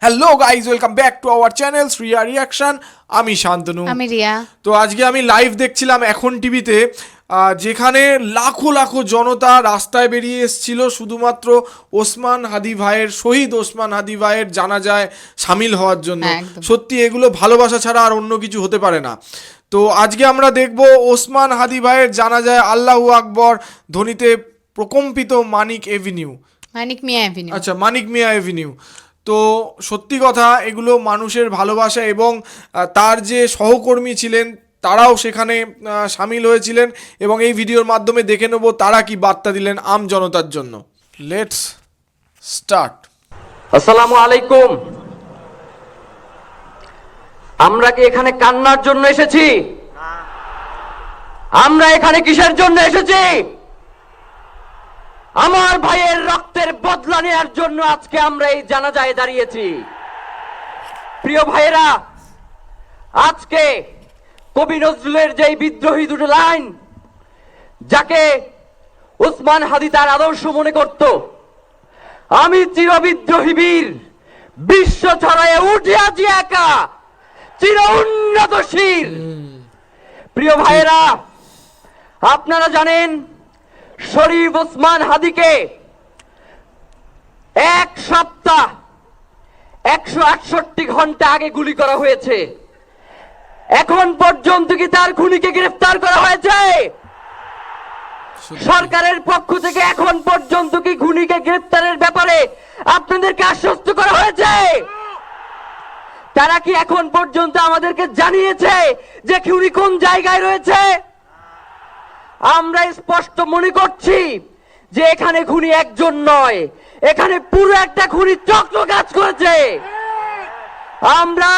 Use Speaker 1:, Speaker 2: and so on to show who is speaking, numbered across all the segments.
Speaker 1: Hello guys, welcome back to our channel Shriya reaction. আমি শান্তনু,
Speaker 2: আমি রিয়া।
Speaker 1: তো আজকে আমি লাইভ দেখছিলাম এখন টিভিতে, যেখানে লাখো লাখো জনতা রাস্তায় বেরিয়ে এসেছিল শুধুমাত্র ওসমান হাদি ভাইয়ের, শহীদ ওসমান হাদি ভাইয়ের জানাজায় সামিল হওয়ার জন্য। সত্যি এগুলো ভালোবাসা ছাড়া আর অন্য কিছু হতে পারে না। তো আজকে আমরা দেখব ওসমান হাদি ভাইয়ের জানাজায় আল্লাহু আকবর ধ্বনিতে প্রকম্পিত মানিক এভিনিউ,
Speaker 2: মানিক মিয়া এভিনিউ।
Speaker 1: আচ্ছা, মানিক মিয়া এভিনিউ। তো সত্যি কথা, এগুলো মানুষের ভালোবাসা এবং তার যে সহকর্মী ছিলেন তারাও সেখানে সামিল হয়েছিলেন, এবং এই ভিডিওর মাধ্যমে দেখে নেব তারা কি বার্তা দিলেন আম জনতার জন্য। Let's start.
Speaker 3: আসসালামু আলাইকুম। আমরা কি এখানে কান্নার জন্য এসেছি? আমরা এখানে কিসের জন্য এসেছি? আমার ভাইয়ের রক্তের বদলা নেওয়ার জন্য আজকে আমরা এই জানাজায় দাঁড়িয়েছি। প্রিয় ভাইয়েরা, আজকে কবি নজরুলের যে বিদ্রোহী দুটো লাইন, যাকে ওসমান হাদি তার আদর্শ মনে করত, আমি চিরবিদ্রোহী বীর, বিশ্ব ছড়ায় উঠিয়াছি একা, চির উন্নত শির। প্রিয় ভাইয়েরা, আপনারা জানেন শরীফ ওসমান হাদিকে এক সপ্তাহ 168 ঘন্টা আগে গুলি করা হয়েছে। এখন পর্যন্ত কি তার খুনিকে গ্রেফতার করা হয়েছে? সরকারের পক্ষ থেকে এখন পর্যন্ত কি খুনিকে গ্রেফতারের ব্যাপারে আপনাদেরকে আশ্বস্ত করা হয়েছে? তারা কি এখন পর্যন্ত আমাদেরকে জানিয়েছে যে খুনি কোন জায়গায় রয়েছে? আমরা স্পষ্ট মনে করছি যে এখানে খুনি একজন নয়, এখানে পুরো একটা খুনি চক্র কাজ করেছে। আমরা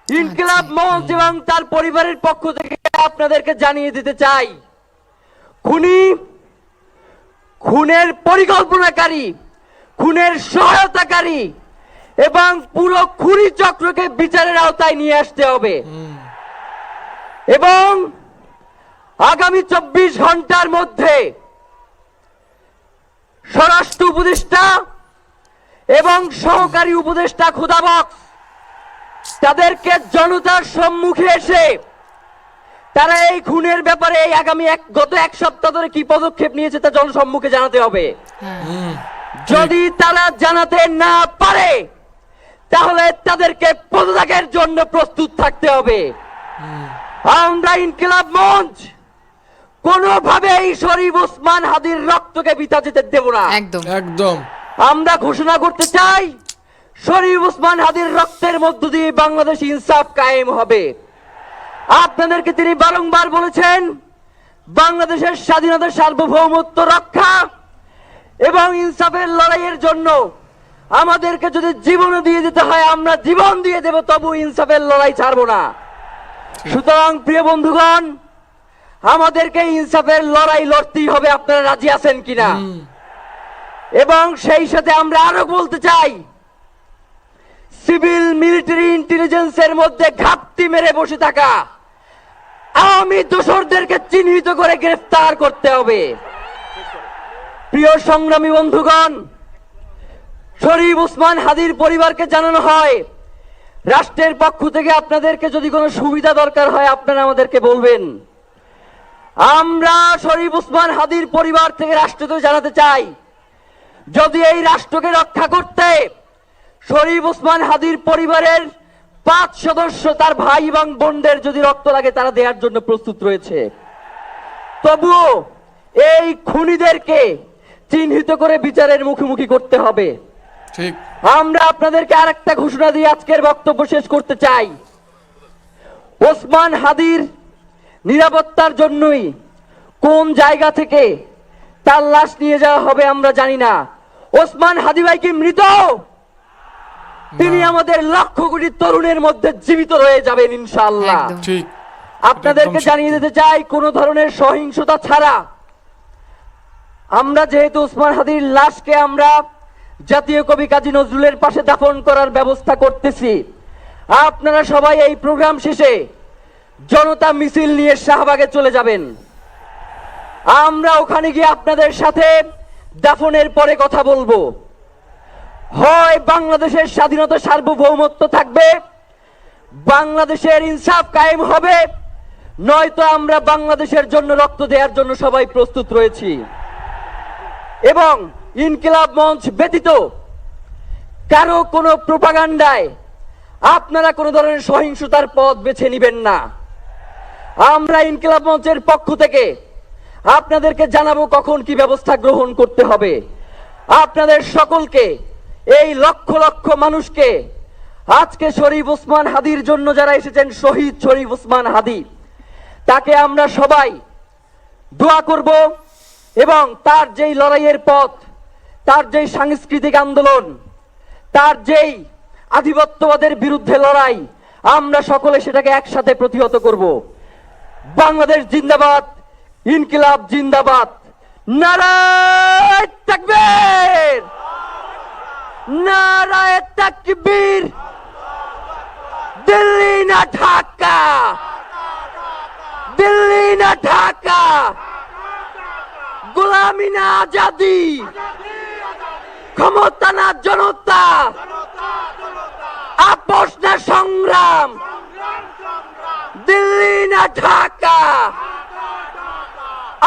Speaker 3: ইনকিলাব মঞ্চ এবং তার পরিবারের পক্ষ থেকে আপনাদেরকে জানিয়ে দিতে চাই, খুনি, খুনের পরিকল্পনাকারী, খুনের সহায়তাকারী এবং পুরো খুনি চক্রকে বিচারের আওতায় নিয়ে আসতে হবে। এবং আগামী 24 ঘন্টার মধ্যে স্বরাষ্ট্র উপদেষ্টা এবং সহকারী উপদেষ্টা খুদাবক্স তাদেরকে জনতার সম্মুখে এসে তারা এই খুনের ব্যাপারে আগামী গত এক সপ্তাহ ধরে কি পদক্ষেপ নিয়েছে তা জনসম্মুখে জানাতে হবে। যদি তারা জানাতে না পারে তাহলে তাদেরকে পদত্যাগের জন্য প্রস্তুত থাকতে হবে। আমরা ইনকিলাব মঞ্চ কোনোভাবে এই শরীফ ওসমান হাদির রক্তকে বৃথা যেতে দেব না।
Speaker 2: একদম
Speaker 1: একদম।
Speaker 3: আমরা ঘোষণা করতে চাই, শরীফ ওসমান হাদির রক্তের মধ্য দিয়ে বাংলাদেশ ইনসাফ কায়েম হবে। আপনাদেরকে তিনি বারংবার বলেছেন, বাংলাদেশের স্বাধীনতা, সার্বভৌমত্ব রক্ষা এবং ইনসাফের লড়াইয়ের জন্য আমাদেরকে যদি জীবন দিয়ে দিতে হয় আমরা জীবন দিয়ে দেব, তবু ইনসাফের লড়াই ছাড়বো না। সুতরাং প্রিয় বন্ধুগণ, আমাদেরকে ইনসাফের লড়াই লড়তেই হবে। আপনারা রাজি আছেন কিনা? এবং সেই সাথে আমরা আরো বলতে চাই, সিভিল মিলিটারি ইন্টেলিজেন্সের মধ্যে ঘাপটি মেরে বসে থাকা আওয়ামী দোসরদেরকে চিহ্নিত করে গ্রেফতার করতে হবে। প্রিয় সংগ্রামী বন্ধুগণ, শরীফ ওসমান হাদির পরিবারকে জানানো হয়, রাষ্ট্রের পক্ষ থেকে আপনাদেরকে যদি কোনো সুবিধা দরকার হয় আপনারা আমাদেরকে বলবেন। আমরা শরীফ ওসমান হাদির পরিবার থেকে রাষ্ট্রকে জানাতে চাই, যদি এই রাষ্ট্রকে রক্ষা করতে শরীফ ওসমান হাদির পরিবারের 5 সদস্য, তার ভাই এবং বোনদের যদি রক্ত লাগে তারা দেওয়ার জন্য প্রস্তুত রয়েছে, তবুও এই খুনিদেরকে চিহ্নিত করে বিচারের মুখোমুখি করতে হবে।
Speaker 1: ঠিক।
Speaker 3: আমরা আপনাদেরকে আরেকটা ঘোষণা দিয়ে আজকের বক্তব্য শেষ করতে চাই, ওসমান হাদির নিরাপত্তার জন্যই কোন জায়গা থেকে তার লাশ নিয়ে যাওয়া হবে আমরা জানি না। ওসমান হাদি ভাই কি মৃত? তিনি আমাদের লক্ষ কোটি তরুণের মধ্যে জীবিত রয়ে যাবেন ইনশাআল্লাহ।
Speaker 1: ঠিক।
Speaker 3: আপনাদেরকে জানিয়ে দিতে চাই, কোন ধরনের সহিংসতা ছাড়া আমরা যেহেতু ওসমান হাদির লাশকে আমরা জাতীয় কবি কাজী নজরুলের পাশে দাফন করার ব্যবস্থা করতেছি, আপনারা সবাই এই প্রোগ্রাম শেষে জনতা মিছিল নিয়ে শাহবাগে চলে যাবেন। আমরা ওখানে গিয়ে আপনাদের সাথে দাফনের পরে কথা বলবো। হয় বাংলাদেশের স্বাধীনতা সার্বভৌমত্ব থাকবে, বাংলাদেশের ইনসাফ কায়েম হবে, নয়তো আমরা বাংলাদেশের জন্য রক্ত দেওয়ার জন্য সবাই প্রস্তুত রয়েছি। এবং ইনকিলাব মঞ্চ ব্যতীত কারো কোনো প্রোপাগান্ডায় আপনারা কোনো ধরনের সহিংসতার পথ বেছে নেবেন না। আমরা ইনকিলাব মঞ্চের পক্ষ থেকে আপনাদেরকে জানাবো কখন কি ব্যবস্থা গ্রহণ করতে হবে। আপনাদের সকলকে, এই লক্ষ লক্ষ মানুষকে, আজকে শরীফ ওসমান হাদির জন্য যারা এসেছেন, শহীদ শরীফ ওসমান হাদি, তাকে আমরা সবাই দোয়া করব এবং তার যেই লড়াইয়ের পথ, তার যেই সাংস্কৃতিক আন্দোলন, তার যেই আধিপত্যবাদের বিরুদ্ধে লড়াই, আমরা সকলে সেটাকে একসাথে প্রতিহত করব। বাংলাদেশ জিন্দাবাদ, ইনকিলাব জিন্দাবাদ, নারায়ে তাকবীর, নারায়ে তাকবীর। দিল্লি না ঢাকা, দিল্লি না ঢাকা, গোলামি না আজাদি, ক্ষমতা না জনতা, আপোষ না সংগ্রাম, দিল্লি না ঢাকা।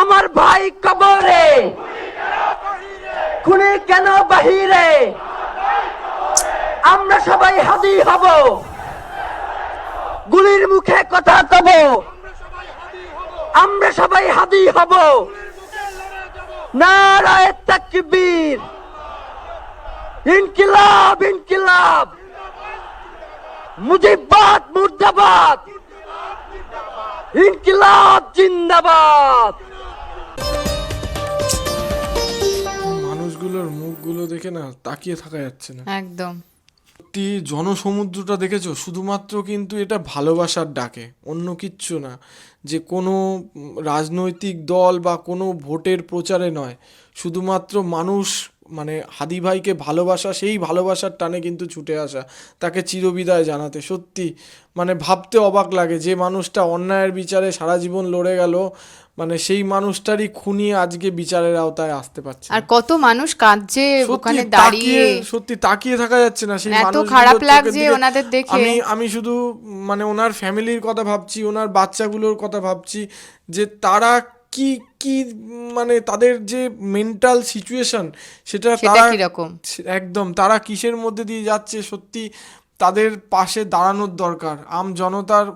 Speaker 3: আমার ভাই কবরে, খুনি কেন বাহিরে, আমরা সবাই হাদি হব, গুলির মুখে কথা কব, আমরা সবাই হাদি হব। নারায়ে তাকবীর, ইনকিলাব ইনকিলাব, মুজিবাদ মুর্দাবাদ, ইনকিলাব জিন্দাবাদ।
Speaker 1: মানুষগুলোর মুখগুলো দেখে না তাকিয়ে থাকা যাচ্ছে না।
Speaker 2: একদম।
Speaker 1: সত্যি জনসমুদ্রটা দেখেছো, শুধুমাত্র কিন্তু এটা ভালোবাসার ডাকে, অন্য কিচ্ছু না। যে কোনো রাজনৈতিক দল বা কোনো ভোটের প্রচারে নয়, শুধুমাত্র মানুষ মানে হাদি ভাইকে ভালোবাসা, সেই ভালোবাসার টানে কিন্তু ছুটে আসা তাকে চিরবিদায় জানাতে। সত্যি মানে ভাবতে অবাক লাগে, যে মানুষটা অন্যায়ের বিচারে সারা জীবন লড়ে গেল, মানে সেই মানুষটারই খুনি আজকে বিচারের আওতায় আসতে পারছে না।
Speaker 2: আর কত মানুষ কাঁদছে ওখানে
Speaker 1: সত্যি
Speaker 2: দাঁড়িয়ে,
Speaker 1: সত্যি তাকিয়ে থাকা যাচ্ছে না সেই
Speaker 2: এত
Speaker 1: মানুষগুলোর
Speaker 2: খারাপ
Speaker 1: চোখের
Speaker 2: লাগছে
Speaker 1: দিকে।
Speaker 2: ওনাদের দেখে।
Speaker 1: আমি শুধু মানে ওনার ফ্যামিলির কথা ভাবছি, ওনার বাচ্চাগুলোর কথা ভাবছি, যে তারা কি কি মানে তাদের যে মেন্টাল সিচুয়েশন সেটা
Speaker 2: সেটা
Speaker 1: তারা
Speaker 2: কিরকম?
Speaker 1: একদম তারা কিসের মধ্যে দিয়ে যাচ্ছে, সত্যি তাদের পাশে দাঁড়ানোর দরকার। জনতার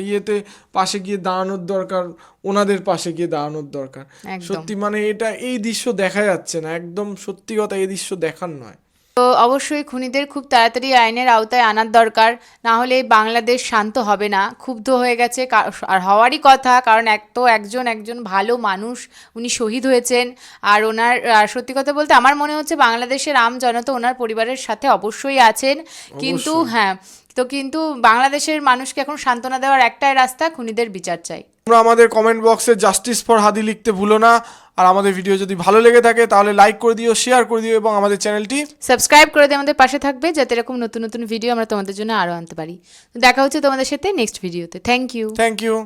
Speaker 1: ইয়েতে পাশে গিয়ে দাঁড়ানোর দরকার, ওনাদের পাশে গিয়ে দাঁড়ানোর দরকার।
Speaker 2: একদম।
Speaker 1: সত্যি মানে এটা এই দৃশ্য দেখা যাচ্ছে না, একদম সত্যি কথা, এই দৃশ্য দেখার নয়।
Speaker 2: তো অবশ্যই খুনিদের খুব তাড়াতাড়ি আইনের আওতায় আনার দরকার, না হলে বাংলাদেশ শান্ত হবে না। ক্ষুব্ধ হয়ে গেছে আর হওয়ারই কথা, কারণ একজন ভালো মানুষ, উনি শহীদ হয়েছেন। আর ওনার সত্যি কথা বলতে আমার মনে হচ্ছে বাংলাদেশের আম জনতা ওনার পরিবারের সাথে অবশ্যই আছেন, কিন্তু কিন্তু বাংলাদেশের মানুষকে এখন সান্ত্বনা দেওয়ার একটাই রাস্তা, খুনিদের বিচার চাই।
Speaker 1: তোমরা আমাদের কমেন্ট বক্সে জাস্টিস ফর হাদি লিখতে ভুলো না। আর আমাদের ভিডিও যদি ভালো লেগে থাকে তাহলে লাইক করে দিও, শেয়ার করে দিও এবং আমাদের চ্যানেলটি
Speaker 2: সাবস্ক্রাইব করে দিয়ে আমাদের পাশে থাকবে, যাতে এরকম নতুন নতুন ভিডিও আমরা তোমাদের জন্য আরও আনতে পারি। দেখা হচ্ছে তোমাদের সাথে নেক্সট ভিডিওতে। Thank you.